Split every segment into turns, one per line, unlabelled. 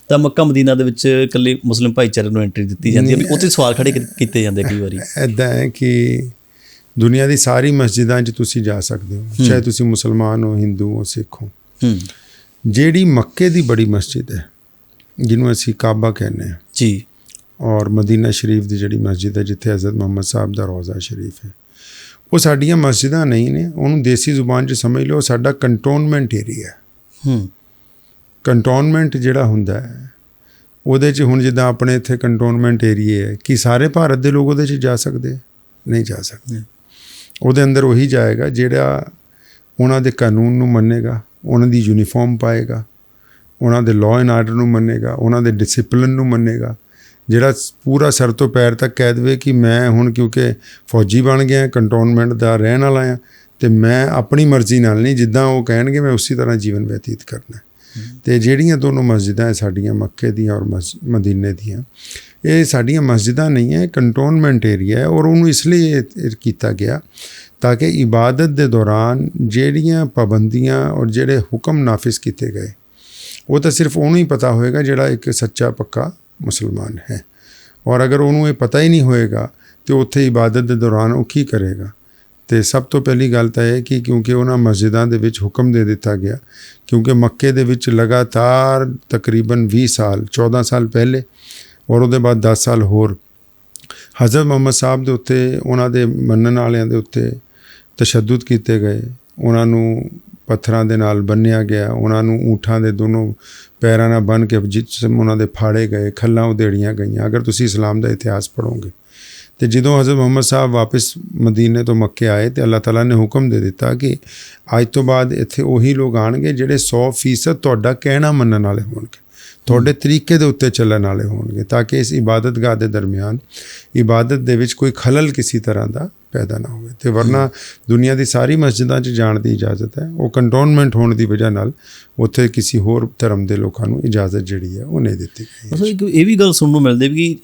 ਤਾਂ ਮੱਕਾ ਮਦੀਨਾ ਦੇ ਵਿੱਚ ਇਕੱਲੇ ਮੁਸਲਿਮ ਭਾਈਚਾਰੇ ਨੂੰ ਐਂਟਰੀ ਦਿੱਤੀ ਜਾਂਦੀ ਹੈ ਵੀ ਉੱਥੇ ਸਵਾਲ ਖੜੇ ਕੀਤੇ ਜਾਂਦੇ ਕਈ ਵਾਰੀ।
ਇੱਦਾਂ ਹੈ ਕਿ ਦੁਨੀਆ ਦੀ ਸਾਰੀ ਮਸਜਿਦਾਂ 'ਚ ਤੁਸੀਂ ਜਾ ਸਕਦੇ ਹੋ, ਚਾਹੇ ਤੁਸੀਂ ਮੁਸਲਮਾਨ ਹੋ, ਹਿੰਦੂ ਹੋ, ਸਿੱਖ ਹੋ। ਜਿਹੜੀ ਮੱਕੇ ਦੀ ਬੜੀ ਮਸਜਿਦ ਹੈ ਜਿਹਨੂੰ ਅਸੀਂ ਕਾਬਾ ਕਹਿੰਦੇ ਹਾਂ
ਜੀ,
ਔਰ ਮਦੀਨਾ ਸ਼ਰੀਫ ਦੀ ਜਿਹੜੀ ਮਸਜਿਦ ਹੈ ਜਿੱਥੇ ਹਜ਼ਰਤ ਮੁਹੰਮਦ ਸਾਹਿਬ ਦਾ ਰੋਜ਼ਾ ਸ਼ਰੀਫ ਹੈ, ਉਹ ਸਾਡੀਆਂ ਮਸਜਿਦਾਂ ਨਹੀਂ ਨੇ। ਉਹਨੂੰ ਦੇਸੀ ਜ਼ੁਬਾਨ 'ਚ ਸਮਝ ਲਓ, ਸਾਡਾ ਕੰਟੋਨਮੈਂਟ ਏਰੀਆ ਹੈ। ਕੰਟੋਨਮੈਂਟ ਜਿਹੜਾ ਹੁੰਦਾ ਹੈ ਉਹਦੇ 'ਚ ਹੁਣ ਜਿੱਦਾਂ ਆਪਣੇ ਇੱਥੇ ਕੰਟੋਨਮੈਂਟ ਏਰੀਏ ਹੈ, ਕਿ ਸਾਰੇ ਭਾਰਤ ਦੇ ਲੋਕ ਉਹਦੇ 'ਚ ਜਾ ਸਕਦੇ? ਨਹੀਂ ਜਾ ਸਕਦੇ। ਉਹਦੇ ਅੰਦਰ ਉਹੀ ਜਾਏਗਾ ਜਿਹੜਾ ਉਹਨਾਂ ਦੇ ਕਾਨੂੰਨ ਨੂੰ ਮੰਨੇਗਾ, ਉਹਨਾਂ ਦੀ ਯੂਨੀਫਾਰਮ ਪਾਏਗਾ, ਉਹਨਾਂ ਦੇ ਲਾਅ ਐਂਡ ਆਰਡਰ ਨੂੰ ਮੰਨੇਗਾ, ਉਹਨਾਂ ਦੇ ਡਿਸਿਪਲਿਨ ਨੂੰ ਮੰਨੇਗਾ, ਜਿਹੜਾ ਪੂਰਾ ਸਿਰ ਤੋਂ ਪੈਰ ਤੱਕ ਕਹਿ ਦੇਵੇ ਕਿ ਮੈਂ ਹੁਣ ਕਿਉਂਕਿ ਫੌਜੀ ਬਣ ਗਿਆ, ਕੰਟੋਨਮੈਂਟ ਦਾ ਰਹਿਣ ਵਾਲਾ ਹਾਂ, ਅਤੇ ਮੈਂ ਆਪਣੀ ਮਰਜ਼ੀ ਨਾਲ ਨਹੀਂ, ਜਿੱਦਾਂ ਉਹ ਕਹਿਣਗੇ ਮੈਂ ਉਸੇ ਤਰ੍ਹਾਂ ਜੀਵਨ ਬਤੀਤ ਕਰਨਾ। ਅਤੇ ਜਿਹੜੀਆਂ ਦੋਨੋਂ ਮਸਜਿਦਾਂ ਹੈ ਸਾਡੀਆਂ ਮੱਕੇ ਦੀਆਂ ਔਰ ਮਦੀਨੇ ਦੀਆਂ, ਇਹ ਸਾਡੀਆਂ ਮਸਜਿਦਾਂ ਨਹੀਂ ਹੈ, ਕੰਟੋਨਮੈਂਟ ਏਰੀਆ ਹੈ। ਔਰ ਉਹਨੂੰ ਇਸ ਲਈ ਕੀਤਾ ਗਿਆ ਤਾਂ ਕਿ ਇਬਾਦਤ ਦੇ ਦੌਰਾਨ ਜਿਹੜੀਆਂ ਪਾਬੰਦੀਆਂ ਔਰ ਜਿਹੜੇ ਹੁਕਮ ਨਾਫਿਜ਼ ਕੀਤੇ ਗਏ ਉਹ ਤਾਂ ਸਿਰਫ ਉਹਨੂੰ ਹੀ ਪਤਾ ਹੋਏਗਾ ਜਿਹੜਾ ਇੱਕ ਸੱਚਾ ਪੱਕਾ ਮੁਸਲਮਾਨ ਹੈ। ਔਰ ਅਗਰ ਉਹਨੂੰ ਇਹ ਪਤਾ ਹੀ ਨਹੀਂ ਹੋਏਗਾ ਤਾਂ ਉੱਥੇ ਇਬਾਦਤ ਦੇ ਦੌਰਾਨ ਉਹ ਕੀ ਕਰੇਗਾ? ਅਤੇ ਸਭ ਤੋਂ ਪਹਿਲੀ ਗੱਲ ਤਾਂ ਇਹ ਕਿ ਕਿਉਂਕਿ ਉਹਨਾਂ ਮਸਜਿਦਾਂ ਦੇ ਵਿੱਚ ਹੁਕਮ ਦੇ ਦਿੱਤਾ ਗਿਆ, ਕਿਉਂਕਿ ਮੱਕੇ ਦੇ ਵਿੱਚ ਲਗਾਤਾਰ ਤਕਰੀਬਨ 20 ਸਾਲ 14 ਸਾਲ ਪਹਿਲੇ ਔਰ ਉਹਦੇ ਬਾਅਦ 10 ਸਾਲ ਹੋਰ ਹਜ਼ਰਤ ਮੁਹੰਮਦ ਸਾਹਿਬ ਦੇ ਉੱਤੇ, ਉਹਨਾਂ ਦੇ ਮੰਨਣ ਵਾਲਿਆਂ ਦੇ ਉੱਤੇ ਤਸ਼ੱਦਦ ਕੀਤੇ ਗਏ। ਉਹਨਾਂ ਨੂੰ ਪੱਥਰਾਂ ਦੇ ਨਾਲ ਬੰਨ੍ਹਿਆ ਗਿਆ, ਉਹਨਾਂ ਨੂੰ ਊਠਾਂ ਦੇ ਦੋਨੋਂ ਪੈਰਾਂ ਨਾਲ ਬੰਨ੍ਹ ਕੇ ਜਿਸਮ ਉਹਨਾਂ ਦੇ ਫਾੜੇ ਗਏ, ਖੱਲਾਂ ਉਧੇੜੀਆਂ ਗਈਆਂ। ਅਗਰ ਤੁਸੀਂ ਇਸਲਾਮ ਦਾ ਇਤਿਹਾਸ ਪੜ੍ਹੋਗੇ ਅਤੇ ਜਦੋਂ ਹਜ਼ਰਤ ਮੁਹੰਮਦ ਸਾਹਿਬ ਵਾਪਸ ਮਦੀਨੇ ਤੋਂ ਮੱਕੇ ਆਏ ਅਤੇ ਅੱਲਾਹ ਤਾਲਾ ਨੇ ਹੁਕਮ ਦੇ ਦਿੱਤਾ ਕਿ ਅੱਜ ਤੋਂ ਬਾਅਦ ਇੱਥੇ ਉਹੀ ਲੋਕ ਆਉਣਗੇ ਜਿਹੜੇ 100% ਤੁਹਾਡਾ ਕਹਿਣਾ ਮੰਨਣ ਵਾਲੇ ਹੋਣਗੇ, ਤੁਹਾਡੇ ਤਰੀਕੇ ਦੇ ਉੱਤੇ ਚੱਲਣ ਵਾਲੇ ਹੋਣਗੇ, ਤਾਂ ਕਿ ਇਸ ਇਬਾਦਤਗਾਹ ਦੇ ਦਰਮਿਆਨ ਇਬਾਦਤ ਦੇ ਵਿੱਚ ਕੋਈ ਖਲਲ ਕਿਸੇ ਤਰ੍ਹਾਂ ਦਾ ਪੈਦਾ ਨਾ ਹੋਵੇ। ਅਤੇ ਵਰਨਾ ਦੁਨੀਆ ਦੀ ਸਾਰੀ ਮਸਜਿਦਾਂ 'ਚ ਜਾਣ ਦੀ ਇਜਾਜ਼ਤ ਹੈ, ਉਹ ਕੰਟੋਨਮੈਂਟ ਹੋਣ ਦੀ ਵਜ੍ਹਾ ਨਾਲ ਉੱਥੇ ਕਿਸੇ ਹੋਰ ਧਰਮ ਦੇ ਲੋਕਾਂ ਨੂੰ ਇਜਾਜ਼ਤ ਜਿਹੜੀ ਹੈ ਉਹ ਨਹੀਂ ਦਿੱਤੀ ਗਈ।
ਇਹ ਵੀ ਗੱਲ ਸੁਣਨ ਨੂੰ ਮਿਲਦੀ ਵੀ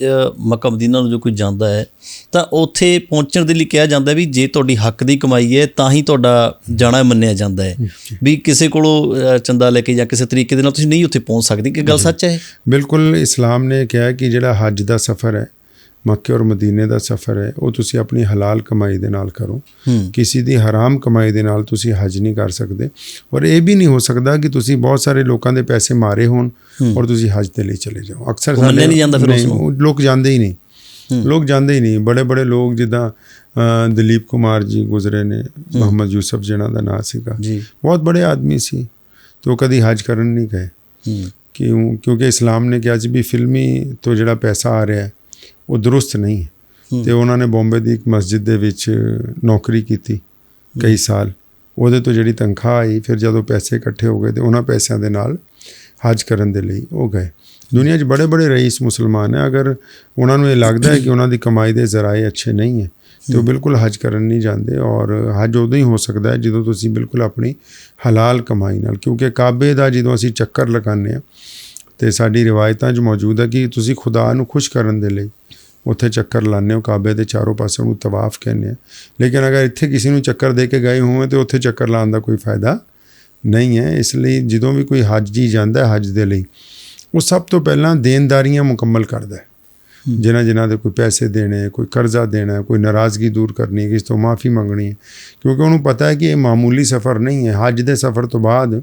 ਮੱਕਾ ਮਦੀਨਾ ਨੂੰ ਜੋ ਕੋਈ ਜਾਂਦਾ ਹੈ ਤਾਂ ਉੱਥੇ ਪਹੁੰਚਣ ਦੇ ਲਈ ਕਿਹਾ ਜਾਂਦਾ ਵੀ ਜੇ ਤੁਹਾਡੀ ਹੱਕ ਦੀ ਕਮਾਈ ਹੈ ਤਾਂ ਹੀ ਤੁਹਾਡਾ ਜਾਣਾ ਮੰਨਿਆ ਜਾਂਦਾ ਹੈ, ਵੀ ਕਿਸੇ ਕੋਲੋਂ ਚੰਦਾ ਲੈ ਕੇ ਜਾਂ ਕਿਸੇ ਤਰੀਕੇ ਦੇ ਨਾਲ ਤੁਸੀਂ ਨਹੀਂ ਉੱਥੇ ਪਹੁੰਚ ਸਕਦੇ। ਕਿ ਗੱਲ ਸੱਚ ਹੈ?
ਬਿਲਕੁਲ। ਇਸਲਾਮ ਨੇ ਕਿਹਾ ਕਿ ਜਿਹੜਾ ਹੱਜ ਦਾ ਸਫ਼ਰ ਹੈ, ਮੱਕੇ ਔਰ ਮਦੀਨੇ ਦਾ ਸਫ਼ਰ ਹੈ, ਉਹ ਤੁਸੀਂ ਆਪਣੀ ਹਲਾਲ ਕਮਾਈ ਦੇ ਨਾਲ ਕਰੋ। ਕਿਸੇ ਦੀ ਹਰਾਮ ਕਮਾਈ ਦੇ ਨਾਲ ਤੁਸੀਂ ਹੱਜ ਨਹੀਂ ਕਰ ਸਕਦੇ। ਔਰ ਇਹ ਵੀ ਨਹੀਂ ਹੋ ਸਕਦਾ ਕਿ ਤੁਸੀਂ ਬਹੁਤ ਸਾਰੇ ਲੋਕਾਂ ਦੇ ਪੈਸੇ ਮਾਰੇ ਹੋਣ ਔਰ ਤੁਸੀਂ ਹੱਜ ਦੇ ਲਈ ਚਲੇ ਜਾਓ। ਅਕਸਰ ਲੋਕ ਜਾਂਦੇ ਹੀ ਨਹੀਂ, ਲੋਕ ਜਾਂਦੇ ਹੀ ਨਹੀਂ। ਬੜੇ ਬੜੇ ਲੋਕ ਜਿੱਦਾਂ ਦਲੀਪ ਕੁਮਾਰ ਜੀ ਗੁਜ਼ਰੇ ਨੇ, ਮੁਹੰਮਦ ਯੂਸਫ ਜਿਹਨਾਂ ਦਾ ਨਾਂ ਸੀਗਾ, ਬਹੁਤ ਬੜੇ ਆਦਮੀ ਸੀ, ਅਤੇ ਉਹ ਕਦੀ ਹੱਜ ਕਰਨ ਨਹੀਂ ਗਏ। ਕਿਉਂਕਿ ਇਸਲਾਮ ਨੇ ਕਿਹਾ ਸੀ ਵੀ ਫਿਲਮੀ ਤੋਂ ਜਿਹੜਾ ਪੈਸਾ ਆ ਰਿਹਾ ਉਹ ਦਰੁਸਤ ਨਹੀਂ ਹੈ। ਅਤੇ ਉਹਨਾਂ ਨੇ ਬੰਬੇ ਦੀ ਇੱਕ ਮਸਜਿਦ ਦੇ ਵਿੱਚ ਨੌਕਰੀ ਕੀਤੀ ਕਈ ਸਾਲ, ਉਹਦੇ ਤੋਂ ਜਿਹੜੀ ਤਨਖਾਹ ਆਈ, ਫਿਰ ਜਦੋਂ ਪੈਸੇ ਇਕੱਠੇ ਹੋ ਗਏ ਅਤੇ ਉਹਨਾਂ ਪੈਸਿਆਂ ਦੇ ਨਾਲ ਹੱਜ ਕਰਨ ਦੇ ਲਈ ਉਹ ਗਏ। ਦੁਨੀਆ 'ਚ ਬੜੇ ਬੜੇ ਰਈਸ ਮੁਸਲਮਾਨ ਹੈ, ਅਗਰ ਉਹਨਾਂ ਨੂੰ ਇਹ ਲੱਗਦਾ ਹੈ ਕਿ ਉਹਨਾਂ ਦੀ ਕਮਾਈ ਦੇ ਜ਼ਰਾਏ ਅੱਛੇ ਨਹੀਂ ਹੈ ਅਤੇ ਉਹ ਬਿਲਕੁਲ ਹੱਜ ਕਰਨ ਨਹੀਂ ਜਾਂਦੇ। ਔਰ ਹੱਜ ਉਦੋਂ ਹੀ ਹੋ ਸਕਦਾ ਹੈ ਜਦੋਂ ਤੁਸੀਂ ਬਿਲਕੁਲ ਆਪਣੀ ਹਲਾਲ ਕਮਾਈ ਨਾਲ, ਕਿਉਂਕਿ ਕਾਬੇ ਦਾ ਜਦੋਂ ਅਸੀਂ ਚੱਕਰ ਲਗਾਉਂਦੇ ਹਾਂ ਅਤੇ ਸਾਡੀ ਰਿਵਾਇਤਾਂ 'ਚ ਮੌਜੂਦ ਹੈ ਕਿ ਤੁਸੀਂ ਖੁਦਾ ਨੂੰ ਖੁਸ਼ ਕਰਨ ਦੇ ਲਈ ਉੱਥੇ ਚੱਕਰ ਲਾਉਂਦੇ ਹੋ, ਕਾਬੇ ਦੇ ਚਾਰੋਂ ਪਾਸੇ ਨੂੰ ਤਵਾਫ ਕਹਿੰਦੇ ਆ। ਲੇਕਿਨ ਅਗਰ ਇੱਥੇ ਕਿਸੇ ਨੂੰ ਚੱਕਰ ਦੇ ਕੇ ਗਏ ਹੋਵੇ ਤਾਂ ਉੱਥੇ ਚੱਕਰ ਲਾਉਣ ਦਾ ਕੋਈ ਫਾਇਦਾ ਨਹੀਂ ਹੈ। ਇਸ ਲਈ ਜਦੋਂ ਵੀ ਕੋਈ ਹੱਜੀ ਜਾਂਦਾ ਹੱਜ ਦੇ ਲਈ, ਉਹ ਸਭ ਤੋਂ ਪਹਿਲਾਂ ਦੇਣਦਾਰੀਆਂ ਮੁਕੰਮਲ ਕਰਦਾ ਹੈ। ਜਿਨ੍ਹਾਂ ਦੇ ਕੋਈ ਪੈਸੇ ਦੇਣੇ, ਕੋਈ ਕਰਜ਼ਾ ਦੇਣਾ, ਕੋਈ ਨਾਰਾਜ਼ਗੀ ਦੂਰ ਕਰਨੀ, ਕਿਸ ਤੋਂ ਮਾफ़ੀ ਮੰਗਣੀ ਹੈ, ਕਿਉਂਕਿ ਉਹਨੂੰ ਪਤਾ ਹੈ ਕਿ ਇਹ ਮਾਮੂਲੀ ਸਫ਼ਰ ਨਹੀਂ ਹੈ। ਹੱਜ ਦੇ ਸਫ਼ਰ ਤੋਂ ਬਾਅਦ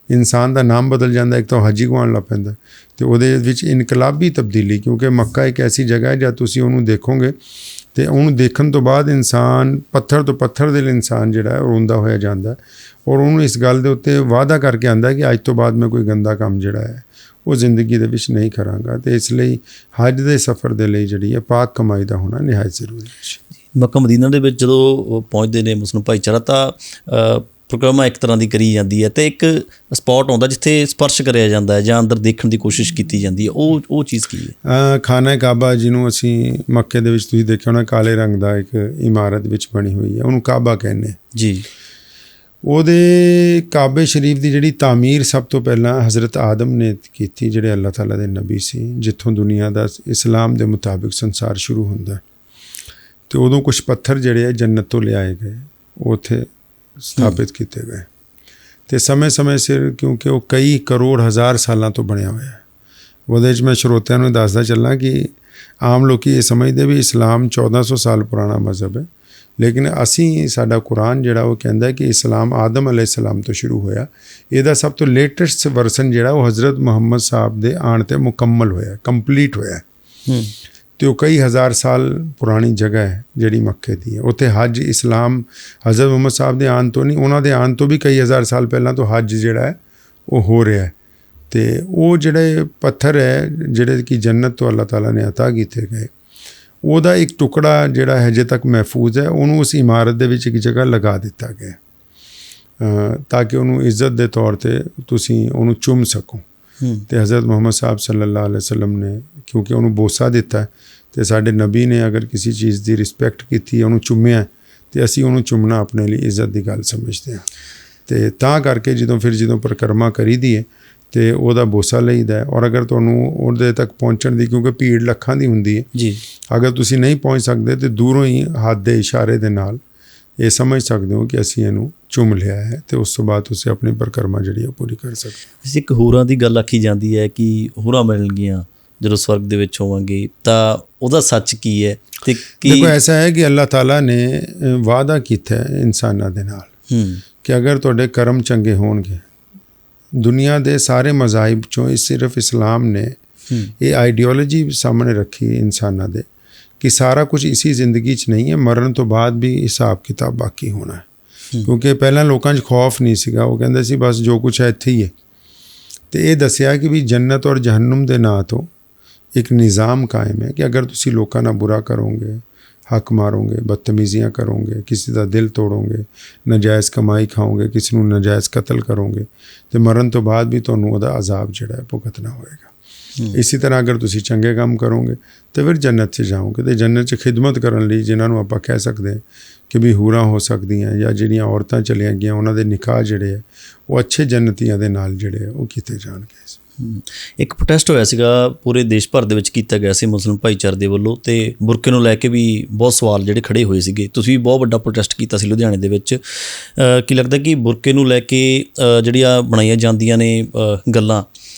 ਇਨਸਾਨ ਦਾ ਨਾਮ ਬਦਲ ਜਾਂਦਾ, ਇੱਕ ਤਾਂ ਹਾਜੀ ਕਹਾਉਣ ਲੱਗ ਪੈਂਦਾ ਅਤੇ ਉਹਦੇ ਵਿੱਚ ਇਨਕਲਾਬੀ ਤਬਦੀਲੀ, ਕਿਉਂਕਿ ਮੱਕਾ ਇੱਕ ਐਸੀ ਜਗ੍ਹਾ ਹੈ ਜਦ ਤੁਸੀਂ ਉਹਨੂੰ ਦੇਖੋਗੇ ਅਤੇ ਉਹਨੂੰ ਦੇਖਣ ਤੋਂ ਬਾਅਦ ਇਨਸਾਨ ਪੱਥਰ ਤੋਂ ਪੱਥਰ ਦਿਲ ਇਨਸਾਨ ਜਿਹੜਾ ਹੈ ਉਹ ਰੋਂਦਾ ਹੋਇਆ ਜਾਂਦਾ ਔਰ ਉਹਨੂੰ ਇਸ ਗੱਲ ਦੇ ਉੱਤੇ ਵਾਅਦਾ ਕਰਕੇ ਆਉਂਦਾ ਕਿ ਅੱਜ ਤੋਂ ਬਾਅਦ ਮੈਂ ਕੋਈ ਗੰਦਾ ਕੰਮ ਜਿਹੜਾ ਹੈ ਉਹ ਜ਼ਿੰਦਗੀ ਦੇ ਵਿੱਚ ਨਹੀਂ ਕਰਾਂਗਾ। ਅਤੇ ਇਸ ਲਈ ਹੱਜ ਦੇ ਸਫ਼ਰ ਦੇ ਲਈ ਜਿਹੜੀ ਹੈ ਪਾਕ ਕਮਾਈ ਦਾ ਹੋਣਾ ਨਿਹਾਇਤ ਜ਼ਰੂਰੀ ਹੈ।
ਮੱਕਾ ਮਦੀਨਾ ਦੇ ਵਿੱਚ ਜਦੋਂ ਪਹੁੰਚਦੇ ਨੇ ਮੁਸਲਿਮ ਭਾਈਚਾਰਾ ਤਾਂ ਪ੍ਰੋਗਰਾਮਾਂ ਇੱਕ ਤਰ੍ਹਾਂ ਦੀ ਕਰੀ ਜਾਂਦੀ ਹੈ ਅਤੇ ਇੱਕ ਸਪੌਟ ਆਉਂਦਾ ਜਿੱਥੇ ਸਪਰਸ਼ ਕਰਿਆ ਜਾਂਦਾ ਹੈ ਜਾਂ ਅੰਦਰ ਦੇਖਣ ਦੀ ਕੋਸ਼ਿਸ਼ ਕੀਤੀ ਜਾਂਦੀ ਹੈ। ਉਹ ਚੀਜ਼ ਕੀ ਹੈ?
ਖਾਨਾ ਕਾਬਾ, ਜਿਹਨੂੰ ਅਸੀਂ ਮੱਕੇ ਦੇ ਵਿੱਚ ਤੁਸੀਂ ਦੇਖਿਆ ਹੋਣਾ, ਕਾਲੇ ਰੰਗ ਦਾ ਇੱਕ ਇਮਾਰਤ ਵਿੱਚ ਬਣੀ ਹੋਈ ਹੈ, ਉਹਨੂੰ ਕਾਬਾ ਕਹਿੰਦੇ ਜੀ। ਉਹਦੇ ਕਾਬੇ ਸ਼ਰੀਫ ਦੀ ਜਿਹੜੀ ਤਾਮੀਰ ਸਭ ਤੋਂ ਪਹਿਲਾਂ ਹਜ਼ਰਤ ਆਦਮ ਨੇ ਕੀਤੀ, ਜਿਹੜੇ ਅੱਲਾਹ ਤਾਲਾ ਦੇ ਨਬੀ ਸੀ, ਜਿੱਥੋਂ ਦੁਨੀਆ ਦਾ ਇਸਲਾਮ ਦੇ ਮੁਤਾਬਿਕ ਸੰਸਾਰ ਸ਼ੁਰੂ ਹੁੰਦਾ। ਅਤੇ ਉਦੋਂ ਕੁਛ ਪੱਥਰ ਜਿਹੜੇ ਆ ਜੰਨਤ ਤੋਂ ਲਿਆਏ ਗਏ, ਉਹ ਉੱਥੇ ਸਥਾਪਿਤ ਕੀਤੇ ਗਏ ਅਤੇ ਸਮੇਂ ਸਮੇਂ ਸਿਰ, ਕਿਉਂਕਿ ਉਹ ਕਈ ਕਰੋੜ ਹਜ਼ਾਰ ਸਾਲਾਂ ਤੋਂ ਬਣਿਆ ਹੋਇਆ ਹੈ, ਉਹਦੇ 'ਚ ਮੈਂ ਸਰੋਤਿਆਂ ਨੂੰ ਦੱਸਦਾ ਚੱਲਾਂ ਕਿ ਆਮ ਲੋਕ ਇਹ ਸਮਝਦੇ ਵੀ ਇਸਲਾਮ 1400 ਸਾਲ ਪੁਰਾਣਾ ਮਜ਼ਹਬ ਹੈ, ਲੇਕਿਨ ਅਸੀਂ ਸਾਡਾ ਕੁਰਾਨ ਜਿਹੜਾ ਉਹ ਕਹਿੰਦਾ ਕਿ ਇਸਲਾਮ ਆਦਮ ਅਲੈਹਿਸਲਾਮ ਤੋਂ ਸ਼ੁਰੂ ਹੋਇਆ। ਇਹਦਾ ਸਭ ਤੋਂ ਲੇਟੈਸਟ ਵਰਜ਼ਨ ਜਿਹੜਾ ਉਹ ਹਜ਼ਰਤ ਮੁਹੰਮਦ ਸਾਹਿਬ ਦੇ ਆਉਣ 'ਤੇ ਮੁਕੰਮਲ ਹੋਇਆ, ਕੰਪਲੀਟ ਹੋਇਆ। ਅਤੇ ਉਹ ਕਈ ਹਜ਼ਾਰ ਸਾਲ ਪੁਰਾਣੀ ਜਗ੍ਹਾ ਹੈ ਜਿਹੜੀ ਮੱਕੇ ਦੀ ਹੈ। ਉੱਥੇ ਹੱਜ ਇਸਲਾਮ ਹਜ਼ਰਤ ਮੁਹੰਮਦ ਸਾਹਿਬ ਦੇ ਆਉਣ ਤੋਂ ਨਹੀਂ, ਉਹਨਾਂ ਦੇ ਆਉਣ ਤੋਂ ਵੀ ਕਈ ਹਜ਼ਾਰ ਸਾਲ ਪਹਿਲਾਂ ਤੋਂ ਹੱਜ ਜਿਹੜਾ ਹੈ ਉਹ ਹੋ ਰਿਹਾ ਹੈ। ਅਤੇ ਉਹ ਜਿਹੜੇ ਪੱਥਰ ਹੈ ਜਿਹੜੇ ਕਿ ਜੰਨਤ ਤੋਂ ਅੱਲਾਹ ਤਾਲਾ ਨੇ ਅਤਾ ਕੀਤੇ ਗਏ, ਉਹਦਾ ਇੱਕ ਟੁਕੜਾ ਜਿਹੜਾ ਹਜੇ ਤੱਕ ਮਹਿਫੂਜ਼ ਹੈ, ਉਹਨੂੰ ਉਸ ਇਮਾਰਤ ਦੇ ਵਿੱਚ ਇੱਕ ਜਗ੍ਹਾ ਲਗਾ ਦਿੱਤਾ ਗਿਆ ਤਾਂ ਕਿ ਉਹਨੂੰ ਇੱਜ਼ਤ ਦੇ ਤੌਰ 'ਤੇ ਤੁਸੀਂ ਉਹਨੂੰ ਚੁੰਮ ਸਕੋ। ਅਤੇ ਹਜ਼ਰਤ ਮੁਹੰਮਦ ਸਾਹਿਬ ਸੱਲੱਲਾਹੁ ਅਲੈਹਿ ਵਸੱਲਮ ਨੇ ਕਿਉਂਕਿ ਉਹਨੂੰ ਬੋਸਾ ਦਿੱਤਾ ਅਤੇ ਸਾਡੇ ਨਬੀ ਨੇ ਅਗਰ ਕਿਸੇ ਚੀਜ਼ ਦੀ ਰਿਸਪੈਕਟ ਕੀਤੀ, ਉਹਨੂੰ ਚੁੰਮਿਆ, ਅਤੇ ਅਸੀਂ ਉਹਨੂੰ ਚੁੰਮਣਾ ਆਪਣੇ ਲਈ ਇੱਜ਼ਤ ਦੀ ਗੱਲ ਸਮਝਦੇ ਹਾਂ। ਅਤੇ ਤਾਂ ਕਰਕੇ ਜਦੋਂ ਪਰਿਕਰਮਾ ਕਰੀਦੀ ਹੈ ਅਤੇ ਉਹਦਾ ਬੋਸਾ ਲਈਦਾ ਹੈ। ਔਰ ਅਗਰ ਤੁਹਾਨੂੰ ਉਹਦੇ ਤੱਕ ਪਹੁੰਚਣ ਦੀ, ਕਿਉਂਕਿ ਭੀੜ ਲੱਖਾਂ ਦੀ ਹੁੰਦੀ ਹੈ ਜੀ, ਅਗਰ ਤੁਸੀਂ ਨਹੀਂ ਪਹੁੰਚ ਸਕਦੇ ਤਾਂ ਦੂਰੋਂ ਹੀ ਹੱਥ ਦੇ ਇਸ਼ਾਰੇ ਦੇ ਨਾਲ ਇਹ ਸਮਝ ਸਕਦੇ ਹੋ ਕਿ ਅਸੀਂ ਇਹਨੂੰ ਚੁੰਮ ਲਿਆ ਹੈ, ਅਤੇ ਉਸ ਤੋਂ ਬਾਅਦ ਤੁਸੀਂ ਆਪਣੀ ਪਰਿਕਰਮਾ ਜਿਹੜੀ ਉਹ ਪੂਰੀ ਕਰ ਸਕਦੇ।
ਇੱਕ ਹੂਰਾਂ ਦੀ ਗੱਲ ਆਖੀ ਜਾਂਦੀ ਹੈ ਕਿ ਹੂਰਾਂ ਮਿਲਣਗੀਆਂ ਜਦੋਂ ਸਵਰਗ ਦੇ ਵਿੱਚ ਹੋਵਾਂਗੇ, ਤਾਂ ਉਹਦਾ ਸੱਚ ਕੀ ਹੈ? ਅਤੇ
ਦੇਖੋ ਐਸਾ ਹੈ ਕਿ ਅੱਲਾਹ ਤਾਲਾ ਨੇ ਵਾਅਦਾ ਕੀਤਾ ਹੈ ਇਨਸਾਨਾਂ ਦੇ ਨਾਲ ਕਿ ਅਗਰ ਤੁਹਾਡੇ ਕਰਮ ਚੰਗੇ ਹੋਣਗੇ, ਦੁਨੀਆ ਦੇ ਸਾਰੇ ਮਜ਼ਾਹਿਬ 'ਚੋਂ ਸਿਰਫ ਇਸਲਾਮ ਨੇ ਇਹ ਆਈਡੀਓਲੋਜੀ ਸਾਹਮਣੇ ਰੱਖੀ ਇਨਸਾਨਾਂ ਦੇ ਕਿ ਸਾਰਾ ਕੁਝ ਇਸੀ ਜ਼ਿੰਦਗੀ 'ਚ ਨਹੀਂ ਹੈ, ਮਰਨ ਤੋਂ ਬਾਅਦ ਵੀ ਹਿਸਾਬ ਕਿਤਾਬ ਬਾਕੀ ਹੋਣਾ ਹੈ। ਕਿਉਂਕਿ ਪਹਿਲਾਂ ਲੋਕਾਂ 'ਚ ਖੌਫ ਨਹੀਂ ਸੀਗਾ, ਉਹ ਕਹਿੰਦੇ ਸੀ ਬਸ ਜੋ ਕੁਛ ਹੈ ਇੱਥੇ ਹੀ ਹੈ। ਅਤੇ ਇਹ ਦੱਸਿਆ ਕਿ ਵੀ ਜੰਨਤ ਔਰ ਜਹੰਨਮ ਦੇ ਨਾਂ ਤੋਂ ਇੱਕ ਨਿਜ਼ਾਮ ਕਾਇਮ ਹੈ ਕਿ ਅਗਰ ਤੁਸੀਂ ਲੋਕਾਂ ਨਾਲ ਬੁਰਾ ਕਰੋਗੇ, ਹੱਕ ਮਾਰੋਗੇ, ਬਦਤਮੀਜ਼ੀਆਂ ਕਰੋਗੇ, ਕਿਸੇ ਦਾ ਦਿਲ ਤੋੜੋਗੇ, ਨਾਜਾਇਜ਼ ਕਮਾਈ ਖਾਓਗੇ, ਕਿਸੇ ਨੂੰ ਨਾਜਾਇਜ਼ ਕਤਲ ਕਰੋਗੇ, ਅਤੇ ਮਰਨ ਤੋਂ ਬਾਅਦ ਵੀ ਤੁਹਾਨੂੰ ਉਹਦਾ ਅਜ਼ਾਬ ਜਿਹੜਾ ਹੈ ਭੁਗਤਣਾ ਹੋਏਗਾ। ਇਸੇ ਤਰ੍ਹਾਂ ਅਗਰ ਤੁਸੀਂ ਚੰਗੇ ਕੰਮ ਕਰੋਗੇ ਤਾਂ ਫਿਰ ਜੰਨਤ 'ਚ ਜਾਓਗੇ। ਅਤੇ ਜੰਨਤ 'ਚ ਖਿਦਮਤ ਕਰਨ ਲਈ ਜਿਨ੍ਹਾਂ ਨੂੰ ਆਪਾਂ ਕਹਿ ਸਕਦੇ ਹਾਂ ਕਿ ਵੀ ਹੂਰਾਂ ਹੋ ਸਕਦੀਆਂ ਜਾਂ ਜਿਹੜੀਆਂ ਔਰਤਾਂ ਚਲੀਆਂ ਗਈਆਂ, ਉਹਨਾਂ ਦੇ ਨਿਕਾਹ ਜਿਹੜੇ ਹੈ ਉਹ ਅੱਛੇ ਜੰਨਤੀਆਂ ਦੇ ਨਾਲ ਜਿਹੜੇ ਉਹ ਕੀਤੇ ਜਾਣਗੇ।
ਇੱਕ ਪ੍ਰੋਟੈਸਟ ਹੋਇਆ ਸੀਗਾ ਪੂਰੇ ਦੇਸ਼ ਭਰ ਦੇ ਵਿੱਚ, ਕੀਤਾ ਗਿਆ ਸੀ ਮੁਸਲਿਮ ਭਾਈਚਾਰੇ ਦੇ ਵੱਲੋਂ, ਅਤੇ ਬੁਰਕੇ ਨੂੰ ਲੈ ਕੇ ਵੀ ਬਹੁਤ ਸਵਾਲ ਜਿਹੜੇ ਖੜੇ ਹੋਏ ਸੀਗੇ। ਤੁਸੀਂ ਵੀ ਬਹੁਤ ਵੱਡਾ ਪ੍ਰੋਟੈਸਟ ਕੀਤਾ ਸੀ ਲੁਧਿਆਣੇ ਦੇ ਵਿੱਚ। ਕੀ ਲੱਗਦਾ ਕਿ ਬੁਰਕੇ ਨੂੰ ਲੈ ਕੇ ਜਿਹੜੀਆਂ ਬਣਾਈਆਂ ਜਾਂਦੀਆਂ ਨੇ ਗੱਲਾਂ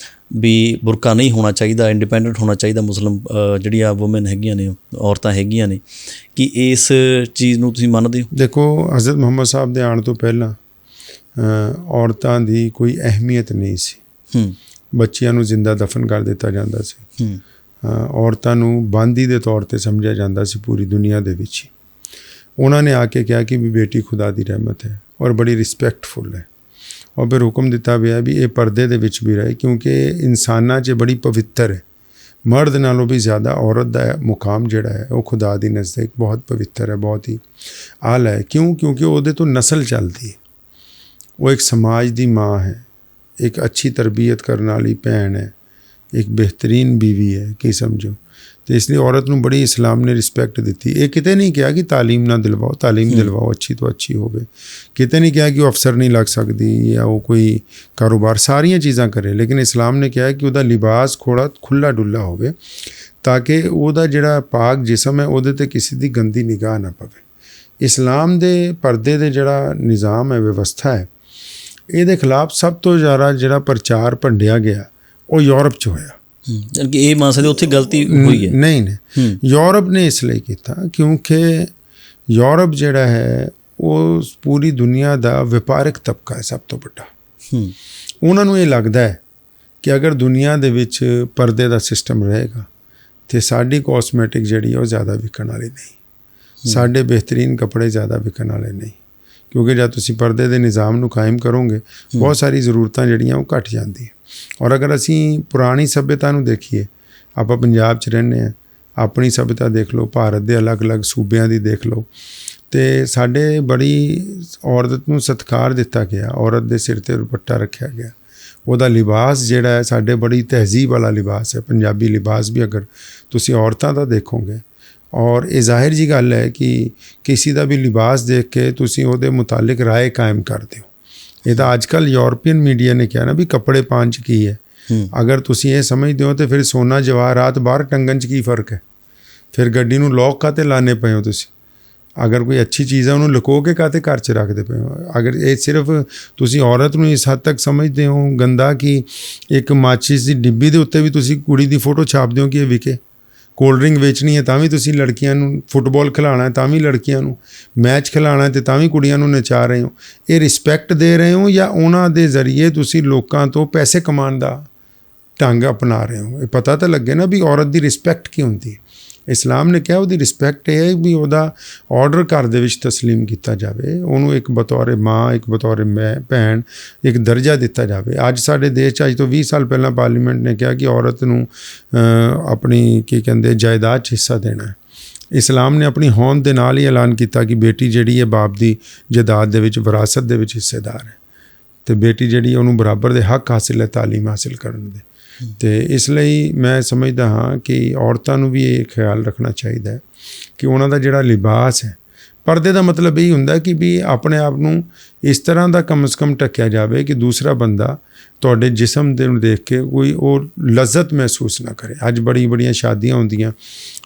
ਵੀ ਬੁਰਕਾ ਨਹੀਂ ਹੋਣਾ ਚਾਹੀਦਾ, ਇੰਡੀਪੈਂਡੈਂਟ ਹੋਣਾ ਚਾਹੀਦਾ ਮੁਸਲਿਮ ਜਿਹੜੀਆਂ ਵੂਮਨ ਹੈਗੀਆਂ ਨੇ, ਔਰਤਾਂ ਹੈਗੀਆਂ ਨੇ, ਕਿ ਇਸ ਚੀਜ਼ ਨੂੰ ਤੁਸੀਂ ਮੰਨਦੇ ਹੋ?
ਦੇਖੋ, ਹਜ਼ਰਤ ਮੁਹੰਮਦ ਸਾਹਿਬ ਦੇ ਆਉਣ ਤੋਂ ਪਹਿਲਾਂ ਔਰਤਾਂ ਦੀ ਕੋਈ ਅਹਿਮੀਅਤ ਨਹੀਂ ਸੀ। ਬੱਚਿਆਂ ਨੂੰ ਜ਼ਿੰਦਾ ਦਫਨ ਕਰ ਦਿੱਤਾ ਜਾਂਦਾ ਸੀ। ਔਰਤਾਂ ਨੂੰ ਬਾਂਦੀ ਦੇ ਤੌਰ 'ਤੇ ਸਮਝਿਆ ਜਾਂਦਾ ਸੀ ਪੂਰੀ ਦੁਨੀਆ ਦੇ ਵਿੱਚ ਹੀ। ਉਹਨਾਂ ਨੇ ਆ ਕੇ ਕਿਹਾ ਕਿ ਵੀ ਬੇਟੀ ਖੁਦਾ ਦੀ ਰਹਿਮਤ ਹੈ ਔਰ ਬੜੀ ਰਿਸਪੈਕਟਫੁਲ ਹੈ, ਔਰ ਫਿਰ ਹੁਕਮ ਦਿੱਤਾ ਗਿਆ ਵੀ ਇਹ ਪਰਦੇ ਦੇ ਵਿੱਚ ਵੀ ਰਹੇ, ਕਿਉਂਕਿ ਇਨਸਾਨਾਂ 'ਚ ਬੜੀ ਪਵਿੱਤਰ ਹੈ। ਮਰਦ ਨਾਲੋਂ ਵੀ ਜ਼ਿਆਦਾ ਔਰਤ ਦਾ ਮੁਕਾਮ ਜਿਹੜਾ ਹੈ ਉਹ ਖੁਦਾ ਦੀ ਨਜ਼ਦੀਕ ਬਹੁਤ ਪਵਿੱਤਰ ਹੈ, ਬਹੁਤ ਹੀ ਆਲਾ ਹੈ। ਕਿਉਂਕਿ ਉਹਦੇ ਤੋਂ ਨਸਲ ਚੱਲਦੀ ਹੈ। ਉਹ ਇੱਕ ਸਮਾਜ ਦੀ ਮਾਂ ਹੈ, ਇੱਕ ਅੱਛੀ ਤਰਬੀਅਤ ਕਰਨ ਵਾਲੀ ਭੈਣ ਹੈ, ਇੱਕ ਬਿਹਤਰੀਨ ਬੀਵੀ ਹੈ, ਕੀ ਸਮਝੋ। ਅਤੇ ਇਸ ਲਈ ਔਰਤ ਨੂੰ ਬੜੀ ਇਸਲਾਮ ਨੇ ਰਿਸਪੈਕਟ ਦਿੱਤੀ। ਇਹ ਕਿਤੇ ਨਹੀਂ ਕਿਹਾ ਕਿ ਤਾਲੀਮ ਨਾ ਦਿਲਵਾਓ, ਤਾਲੀਮ ਦਿਲਵਾਓ, ਅੱਛੀ ਤੋਂ ਅੱਛੀ ਹੋਵੇ। ਕਿਤੇ ਨਹੀਂ ਕਿਹਾ ਕਿ ਉਹ ਅਫਸਰ ਨਹੀਂ ਲੱਗ ਸਕਦੀ ਜਾਂ ਉਹ ਕੋਈ ਕਾਰੋਬਾਰ, ਸਾਰੀਆਂ ਚੀਜ਼ਾਂ ਕਰੇ, ਲੇਕਿਨ ਇਸਲਾਮ ਨੇ ਕਿਹਾ ਕਿ ਉਹਦਾ ਲਿਬਾਸ ਖੁੱਲ੍ਹਾ ਡੁੱਲਾ ਹੋਵੇ ਤਾਂ ਕਿ ਉਹਦਾ ਜਿਹੜਾ ਪਾਕ ਜਿਸਮ ਹੈ ਉਹਦੇ 'ਤੇ ਕਿਸੇ ਦੀ ਗੰਦੀ ਨਿਗਾਹ ਨਾ ਪਵੇ। ਇਸਲਾਮ ਦੇ ਪਰਦੇ ਦੇ ਜਿਹੜਾ ਨਿਜ਼ਾਮ ਹੈ, ਵਿਵਸਥਾ ਹੈ, ਇਹਦੇ ਖਿਲਾਫ ਸਭ ਤੋਂ ਜ਼ਿਆਦਾ ਜਿਹੜਾ ਪ੍ਰਚਾਰ ਭੰਡਿਆ ਗਿਆ ਉਹ ਯੂਰਪ 'ਚ ਹੋਇਆ।
ਕਿ ਇਹ ਮੰਨ ਸਕਦੇ ਉੱਥੇ ਗਲਤੀ ਹੋਈ ਹੈ?
ਨਹੀਂ, ਯੂਰਪ ਨੇ ਇਸ ਲਈ ਕੀਤਾ ਕਿਉਂਕਿ ਯੂਰਪ ਜਿਹੜਾ ਹੈ ਉਹ ਪੂਰੀ ਦੁਨੀਆ ਦਾ ਵਪਾਰਕ ਤਬਕਾ ਹੈ, ਸਭ ਤੋਂ ਵੱਡਾ। ਉਹਨਾਂ ਨੂੰ ਇਹ ਲੱਗਦਾ ਹੈ ਕਿ ਅਗਰ ਦੁਨੀਆ ਦੇ ਵਿੱਚ ਪਰਦੇ ਦਾ ਸਿਸਟਮ ਰਹੇਗਾ ਅਤੇ ਸਾਡੀ ਕਾਸਮੈਟਿਕ ਜਿਹੜੀ ਉਹ ਜ਼ਿਆਦਾ ਵਿਕਣ ਵਾਲੀ ਨਹੀਂ, ਸਾਡੇ ਬਿਹਤਰੀਨ ਕੱਪੜੇ ਜ਼ਿਆਦਾ ਵਿਕਣ ਵਾਲੇ ਨਹੀਂ। ਕਿਉਂਕਿ ਜਦ ਤੁਸੀਂ ਪਰਦੇ ਦੇ ਨਿਜ਼ਾਮ ਨੂੰ ਕਾਇਮ ਕਰੋਗੇ, ਬਹੁਤ ਸਾਰੀ ਜ਼ਰੂਰਤਾਂ ਜਿਹੜੀਆਂ ਉਹ ਘੱਟ ਜਾਂਦੀਆਂ। ਔਰ ਅਗਰ ਅਸੀਂ ਪੁਰਾਣੀ ਸੱਭਿਅਤਾ ਨੂੰ ਦੇਖੀਏ, ਆਪਾਂ ਪੰਜਾਬ 'ਚ ਰਹਿੰਦੇ ਹਾਂ, ਆਪਣੀ ਸੱਭਿਅਤਾ ਦੇਖ ਲਓ, ਭਾਰਤ ਦੇ ਅਲੱਗ-ਅਲੱਗ ਸੂਬਿਆਂ ਦੀ ਦੇਖ ਲਓ, ਅਤੇ ਸਾਡੇ ਬੜੀ ਔਰਤ ਨੂੰ ਸਤਿਕਾਰ ਦਿੱਤਾ ਗਿਆ, ਔਰਤ ਦੇ ਸਿਰ 'ਤੇ ਦੁਪੱਟਾ ਰੱਖਿਆ ਗਿਆ। ਉਹਦਾ ਲਿਬਾਸ ਜਿਹੜਾ ਹੈ ਸਾਡੇ ਬੜੀ ਤਹਿਜ਼ੀਬ ਵਾਲਾ ਲਿਬਾਸ ਹੈ। ਪੰਜਾਬੀ ਲਿਬਾਸ ਵੀ ਅਗਰ ਤੁਸੀਂ ਔਰਤਾਂ ਦਾ ਦੇਖੋਗੇ, ਔਰ ਇਹ ਜ਼ਾਹਿਰ ਜੀ ਗੱਲ ਹੈ ਕਿ ਕਿਸੇ ਦਾ ਵੀ ਲਿਬਾਸ ਦੇਖ ਕੇ ਤੁਸੀਂ ਉਹਦੇ ਮੁਤਾਲਿਕ ਰਾਏ ਕਾਇਮ ਕਰਦੇ ਹੋ। ਇਹ ਤਾਂ ਅੱਜ ਕੱਲ੍ਹ ਯੂਰਪੀਅਨ ਮੀਡੀਆ ਨੇ ਕਿਹਾ ਨਾ ਵੀ ਕੱਪੜੇ ਪਾਉਣ 'ਚ ਕੀ ਹੈ। ਅਗਰ ਤੁਸੀਂ ਇਹ ਸਮਝਦੇ ਹੋ ਤਾਂ ਫਿਰ ਸੋਨਾ ਜਵਾਹਰਾਤ ਬਾਹਰ ਟੰਗਣ 'ਚ ਕੀ ਫ਼ਰਕ ਹੈ? ਫਿਰ ਗੱਡੀ ਨੂੰ ਲੋਕ ਕਾਹਤੇ ਲਾਣੇ ਪਏ ਹੋ ਤੁਸੀਂ? ਅਗਰ ਕੋਈ ਅੱਛੀ ਚੀਜ਼ ਹੈ ਉਹਨੂੰ ਲੁਕੋ ਕੇ ਕਾਹਤੇ ਘਰ 'ਚ ਰੱਖਦੇ ਪਏ ਹੋ। ਅਗਰ ਇਹ ਸਿਰਫ ਤੁਸੀਂ ਔਰਤ ਨੂੰ ਇਸ ਹੱਦ ਤੱਕ ਸਮਝਦੇ ਹੋ ਗੰਦਾ ਕਿ ਇੱਕ ਮਾਚਿਸ ਦੀ ਡਿੱਬੀ ਦੇ ਉੱਤੇ ਵੀ ਤੁਸੀਂ ਕੁੜੀ ਦੀ ਫੋਟੋ ਛਾਪਦੇ ਹੋ ਕਿ ਇਹ ਵਿਕੇ। ਕੋਲਡ ਡਰਿੰਕ ਵੇਚਣੀ ਹੈ ਤਾਂ ਵੀ ਤੁਸੀਂ ਲੜਕੀਆਂ ਨੂੰ, ਫੁੱਟਬਾਲ ਖਿਲਾਉਣਾ ਹੈ ਤਾਂ ਵੀ ਲੜਕੀਆਂ ਨੂੰ, ਮੈਚ ਖਿਲਾਉਣਾ ਹੈ ਤਾਂ ਵੀ ਕੁੜੀਆਂ ਨੂੰ ਨਚਾ ਰਹੇ ਹੋ। ਇਹ ਰਿਸਪੈਕਟ ਦੇ ਰਹੇ ਹੋ ਜਾਂ ਉਹਨਾਂ ਦੇ ਜ਼ਰੀਏ ਤੁਸੀਂ ਲੋਕਾਂ ਤੋਂ ਪੈਸੇ ਕਮਾਉਣ ਦਾ ਢੰਗ ਅਪਣਾ ਰਹੇ ਹੋ? ਇਹ ਪਤਾ ਤਾਂ ਲੱਗੇ ਨਾ ਵੀ ਔਰਤ ਦੀ ਰਿਸਪੈਕਟ ਕੀ ਹੁੰਦੀ ਹੈ। ਇਸਲਾਮ ਨੇ ਕਿਹਾ ਉਹਦੀ ਰਿਸਪੈਕਟ ਇਹ ਹੈ ਵੀ ਉਹਦਾ ਆਰਡਰ ਘਰ ਦੇ ਵਿੱਚ ਤਸਲੀਮ ਕੀਤਾ ਜਾਵੇ, ਉਹਨੂੰ ਇੱਕ ਬਤੌਰ ਮਾਂ, ਇੱਕ ਬਤੌਰ ਭੈਣ ਇੱਕ ਦਰਜਾ ਦਿੱਤਾ ਜਾਵੇ। ਅੱਜ ਸਾਡੇ ਦੇਸ਼ 'ਚ ਅੱਜ ਤੋਂ 20 ਸਾਲ ਪਹਿਲਾਂ ਪਾਰਲੀਮੈਂਟ ਨੇ ਕਿਹਾ ਕਿ ਔਰਤ ਨੂੰ ਆਪਣੀ ਕੀ ਕਹਿੰਦੇ ਜਾਇਦਾਦ 'ਚ ਹਿੱਸਾ ਦੇਣਾ ਹੈ। ਇਸਲਾਮ ਨੇ ਆਪਣੀ ਹੋਂਦ ਦੇ ਨਾਲ ਹੀ ਐਲਾਨ ਕੀਤਾ ਕਿ ਬੇਟੀ ਜਿਹੜੀ ਹੈ ਬਾਪ ਦੀ ਜਾਇਦਾਦ ਦੇ ਵਿੱਚ, ਵਿਰਾਸਤ ਦੇ ਵਿੱਚ ਹਿੱਸੇਦਾਰ ਹੈ, ਅਤੇ ਬੇਟੀ ਜਿਹੜੀ ਉਹਨੂੰ ਬਰਾਬਰ ਦੇ ਹੱਕ ਹਾਸਿਲ ਹੈ ਤਾਲੀਮ ਹਾਸਿਲ ਕਰਨ ਦੇ। ਅਤੇ ਇਸ ਲਈ ਮੈਂ ਸਮਝਦਾ ਹਾਂ ਕਿ ਔਰਤਾਂ ਨੂੰ ਵੀ ਇਹ ਖਿਆਲ ਰੱਖਣਾ ਚਾਹੀਦਾ ਹੈ ਕਿ ਉਹਨਾਂ ਦਾ ਜਿਹੜਾ ਲਿਬਾਸ ਹੈ, ਪਰਦੇ ਦਾ ਮਤਲਬ ਇਹ ਹੁੰਦਾ ਕਿ ਵੀ ਆਪਣੇ ਆਪ ਨੂੰ ਇਸ ਤਰ੍ਹਾਂ ਦਾ ਕਮ ਸੇ ਕਮ ਢੱਕਿਆ ਜਾਵੇ ਕਿ ਦੂਸਰਾ ਬੰਦਾ ਤੁਹਾਡੇ ਜਿਸਮ ਦੇ ਨੂੰ ਦੇਖ ਕੇ ਕੋਈ ਉਹ ਲਜ਼ਤ ਮਹਿਸੂਸ ਨਾ ਕਰੇ। ਅੱਜ ਬੜੀਆਂ ਸ਼ਾਦੀਆਂ ਹੁੰਦੀਆਂ,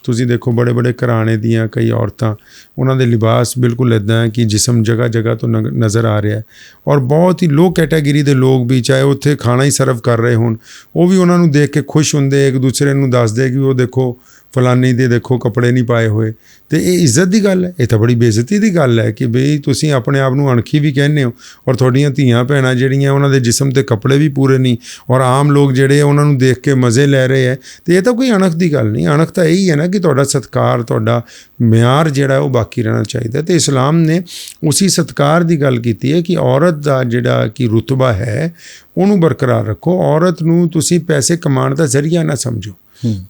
ਤੁਸੀਂ ਦੇਖੋ ਬੜੇ ਘਰਾਣੇ ਦੀਆਂ ਕਈ ਔਰਤਾਂ, ਉਹਨਾਂ ਦੇ ਲਿਬਾਸ ਬਿਲਕੁਲ ਇੱਦਾਂ ਹੈ ਕਿ ਜਿਸਮ ਜਗ੍ਹਾ ਤੋਂ ਨਜ਼ਰ ਆ ਰਿਹਾ ਹੈ। ਔਰ ਬਹੁਤ ਹੀ ਲੋ ਕੈਟਾਗਰੀ ਦੇ ਲੋਕ ਵੀ, ਚਾਹੇ ਉੱਥੇ ਖਾਣਾ ਹੀ ਸਰਵ ਕਰ ਰਹੇ ਹੋਣ, ਉਹ ਵੀ ਉਹਨਾਂ ਨੂੰ ਦੇਖ ਕੇ ਖੁਸ਼ ਹੁੰਦੇ, ਇੱਕ ਦੂਸਰੇ ਨੂੰ ਦੱਸਦੇ ਕਿ ਉਹ ਦੇਖੋ ਫਲਾਨੀ ਦੇ ਦੇਖੋ ਕੱਪੜੇ ਨਹੀਂ ਪਾਏ ਹੋਏ। ਅਤੇ ਇਹ ਇੱਜ਼ਤ ਦੀ ਗੱਲ ਹੈ? ਇਹ ਤਾਂ ਬੜੀ ਬੇਇੱਜ਼ਤੀ ਦੀ ਗੱਲ ਹੈ ਕਿ ਬਈ ਤੁਸੀਂ ਆਪਣੇ ਆਪ ਨੂੰ ਅਣਖੀ ਵੀ ਕਹਿੰਦੇ ਹੋ ਔਰ ਤੁਹਾਡੀਆਂ ਧੀਆਂ ਭੈਣਾਂ ਜਿਹੜੀਆਂ ਉਹਨਾਂ ਦੇ ਜਿਸਮ 'ਤੇ ਕੱਪੜੇ ਵੀ ਪੂਰੇ ਨਹੀਂ ਔਰ ਆਮ ਲੋਕ ਜਿਹੜੇ ਉਹਨਾਂ ਨੂੰ ਦੇਖ ਕੇ ਮਜ਼ੇ ਲੈ ਰਹੇ ਹੈ। ਅਤੇ ਇਹ ਤਾਂ ਕੋਈ ਅਣਖ ਦੀ ਗੱਲ ਨਹੀਂ। ਅਣਖ ਤਾਂ ਇਹੀ ਹੈ ਨਾ ਕਿ ਤੁਹਾਡਾ ਸਤਿਕਾਰ, ਤੁਹਾਡਾ ਮਿਆਰ ਜਿਹੜਾ ਉਹ ਬਾਕੀ ਰਹਿਣਾ ਚਾਹੀਦਾ। ਅਤੇ ਇਸਲਾਮ ਨੇ ਉਸੀ ਸਤਿਕਾਰ ਦੀ ਗੱਲ ਕੀਤੀ ਹੈ ਕਿ ਔਰਤ ਦਾ ਜਿਹੜਾ ਕਿ ਰੁਤਬਾ ਹੈ ਉਹਨੂੰ ਬਰਕਰਾਰ ਰੱਖੋ। ਔਰਤ ਨੂੰ ਤੁਸੀਂ ਪੈਸੇ ਕਮਾਉਣ ਦਾ ਜ਼ਰੀਆ ਨਾ ਸਮਝੋ,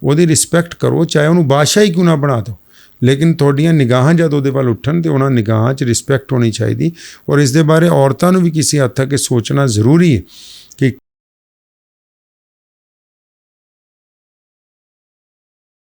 ਉਹਦੀ ਰਿਸਪੈਕਟ ਕਰੋ, ਚਾਹੇ ਉਹਨੂੰ ਬਾਦਸ਼ਾਹ ਹੀ ਕਿਉਂ ਨਾ ਬਣਾ ਦਿਓ, ਲੇਕਿਨ ਤੁਹਾਡੀਆਂ ਨਿਗਾਹਾਂ ਜਦ ਉਹਦੇ ਵੱਲ ਉੱਠਣ ਤੇ ਉਹਨਾਂ ਨਿਗਾਹਾਂ 'ਚ ਰਿਸਪੈਕਟ ਹੋਣੀ ਚਾਹੀਦੀ। ਔਰ ਇਸ ਦੇ ਬਾਰੇ ਔਰਤਾਂ ਨੂੰ ਵੀ ਕਿਸੇ ਹੱਦ ਤੱਕ ਸੋਚਣਾ ਜ਼ਰੂਰੀ ਹੈ